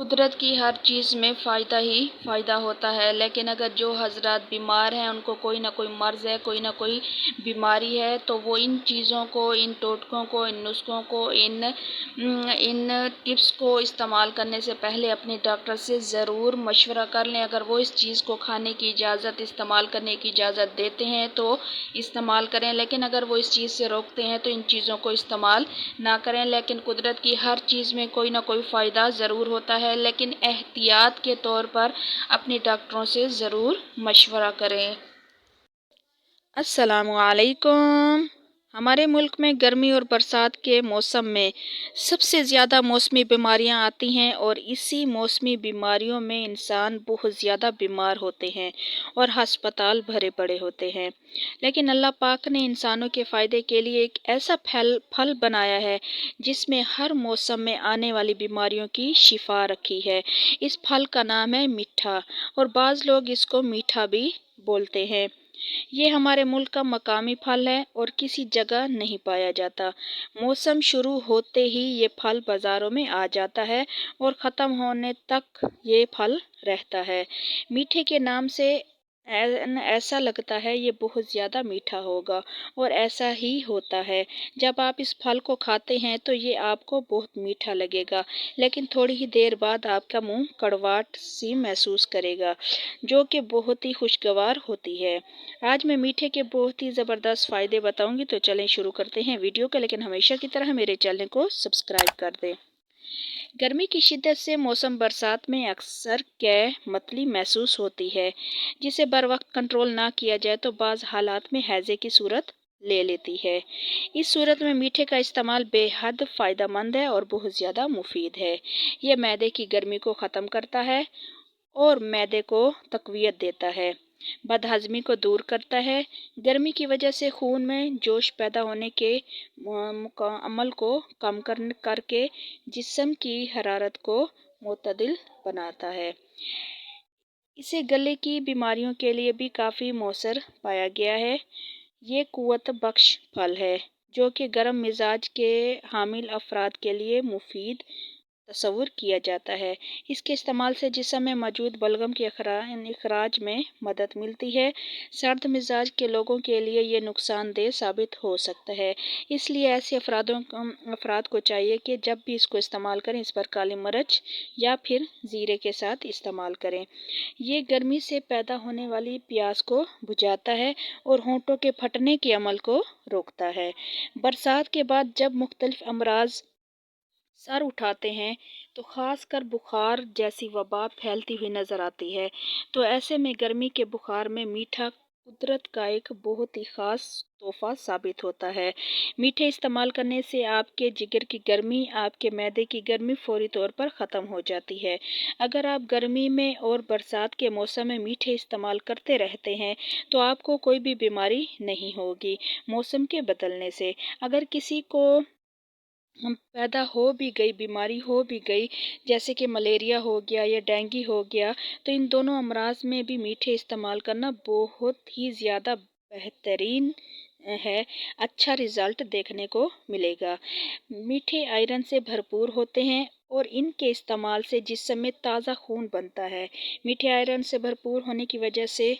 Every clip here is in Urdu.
قدرت کی ہر چیز میں فائدہ ہی فائدہ ہوتا ہے، لیکن اگر جو حضرات بیمار ہیں، ان کو کوئی نہ کوئی مرض ہے، کوئی نہ کوئی بیماری ہے، تو وہ ان چیزوں کو، ان ٹوٹکوں کو، ان نسخوں کو، ان ٹپس کو استعمال کرنے سے پہلے اپنے ڈاکٹر سے ضرور مشورہ کر لیں۔ اگر وہ اس چیز کو کھانے کی اجازت، استعمال کرنے کی اجازت دیتے ہیں تو استعمال کریں، لیکن اگر وہ اس چیز سے روکتے ہیں تو ان چیزوں کو استعمال نہ کریں۔ لیکن قدرت کی ہر چیز میں کوئی نہ کوئی فائدہ ضرور ہوتا ہے، لیکن احتیاط کے طور پر اپنے ڈاکٹروں سے ضرور مشورہ کریں۔ السلام علیکم۔ ہمارے ملک میں گرمی اور برسات کے موسم میں سب سے زیادہ موسمی بیماریاں آتی ہیں، اور اسی موسمی بیماریوں میں انسان بہت زیادہ بیمار ہوتے ہیں اور ہسپتال بھرے پڑے ہوتے ہیں۔ لیکن اللہ پاک نے انسانوں کے فائدے کے لیے ایک ایسا پھل بنایا ہے جس میں ہر موسم میں آنے والی بیماریوں کی شفا رکھی ہے۔ اس پھل کا نام ہے میٹھا، اور بعض لوگ اس کو میٹھا بھی بولتے ہیں۔ یہ ہمارے ملک کا مقامی پھل ہے اور کسی جگہ نہیں پایا جاتا۔ موسم شروع ہوتے ہی یہ پھل بازاروں میں آ جاتا ہے اور ختم ہونے تک یہ پھل رہتا ہے۔ میٹھے کے نام سے ایسا لگتا ہے یہ بہت زیادہ میٹھا ہوگا، اور ایسا ہی ہوتا ہے۔ جب آپ اس پھل کو کھاتے ہیں تو یہ آپ کو بہت میٹھا لگے گا، لیکن تھوڑی ہی دیر بعد آپ کا منہ کڑواہٹ سی محسوس کرے گا، جو کہ بہت ہی خوشگوار ہوتی ہے۔ آج میں میٹھے کے بہت ہی زبردست فائدے بتاؤں گی، تو چلیں شروع کرتے ہیں ویڈیو کو، لیکن ہمیشہ کی طرح میرے چینل کو سبسکرائب کر دیں۔ گرمی کی شدت سے موسم برسات میں اکثر متلی محسوس ہوتی ہے، جسے بر وقت کنٹرول نہ کیا جائے تو بعض حالات میں ہیضے کی صورت لے لیتی ہے۔ اس صورت میں میٹھے کا استعمال بے حد فائدہ مند ہے اور بہت زیادہ مفید ہے۔ یہ معدے کی گرمی کو ختم کرتا ہے اور معدے کو تقویت دیتا ہے، بد ہضمی کو دور کرتا ہے، گرمی کی وجہ سے خون میں جوش پیدا ہونے کے عمل کو کم کر کے جسم کی حرارت کو معتدل بناتا ہے۔ اسے گلے کی بیماریوں کے لیے بھی کافی مؤثر پایا گیا ہے۔ یہ قوت بخش پھل ہے جو کہ گرم مزاج کے حامل افراد کے لیے مفید تصور کیا جاتا ہے۔ اس کے استعمال سے جسم میں موجود بلغم کے اخراج میں مدد ملتی ہے۔ سرد مزاج کے لوگوں کے لیے یہ نقصان دہ ثابت ہو سکتا ہے، اس لیے ایسے افراد کو چاہیے کہ جب بھی اس کو استعمال کریں اس پر کالی مرچ یا پھر زیرے کے ساتھ استعمال کریں۔ یہ گرمی سے پیدا ہونے والی پیاس کو بجھاتا ہے اور ہونٹوں کے پھٹنے کے عمل کو روکتا ہے۔ برسات کے بعد جب مختلف امراض سر اٹھاتے ہیں تو خاص کر بخار جیسی وبا پھیلتی ہوئی نظر آتی ہے، تو ایسے میں گرمی کے بخار میں میٹھا قدرت کا ایک بہت ہی خاص تحفہ ثابت ہوتا ہے۔ میٹھے استعمال کرنے سے آپ کے جگر کی گرمی، آپ کے معدے کی گرمی فوری طور پر ختم ہو جاتی ہے۔ اگر آپ گرمی میں اور برسات کے موسم میں میٹھے استعمال کرتے رہتے ہیں تو آپ کو کوئی بھی بیماری نہیں ہوگی۔ موسم کے بدلنے سے اگر کسی کو پیدا ہو بھی گئی، بیماری ہو بھی گئی، جیسے کہ ملیریا ہو گیا یا ڈینگی ہو گیا، تو ان دونوں امراض میں بھی میٹھے استعمال کرنا بہت ہی زیادہ بہترین ہے، اچھا رزلٹ دیکھنے کو ملے گا۔ میٹھے آئرن سے بھرپور ہوتے ہیں اور ان کے استعمال سے جسم میں تازہ خون بنتا ہے۔ میٹھے آئرن سے بھرپور ہونے کی وجہ سے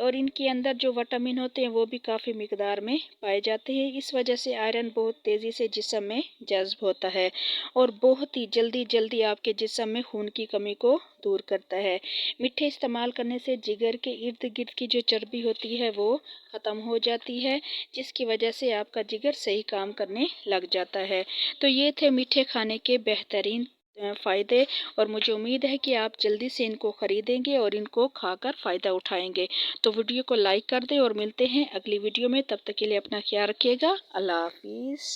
اور ان کے اندر جو وٹامن ہوتے ہیں وہ بھی کافی مقدار میں پائے جاتے ہیں، اس وجہ سے آئرن بہت تیزی سے جسم میں جذب ہوتا ہے اور بہت ہی جلدی آپ کے جسم میں خون کی کمی کو دور کرتا ہے۔ میٹھے استعمال کرنے سے جگر کے ارد گرد کی جو چربی ہوتی ہے وہ ختم ہو جاتی ہے، جس کی وجہ سے آپ کا جگر صحیح کام کرنے لگ جاتا ہے۔ تو یہ تھے میٹھے کھانے کے بہترین فائدے، اور مجھے امید ہے کہ آپ جلدی سے ان کو خریدیں گے اور ان کو کھا کر فائدہ اٹھائیں گے۔ تو ویڈیو کو لائک کر دیں اور ملتے ہیں اگلی ویڈیو میں، تب تک کے لیے اپنا خیال رکھیے گا۔ اللہ حافظ۔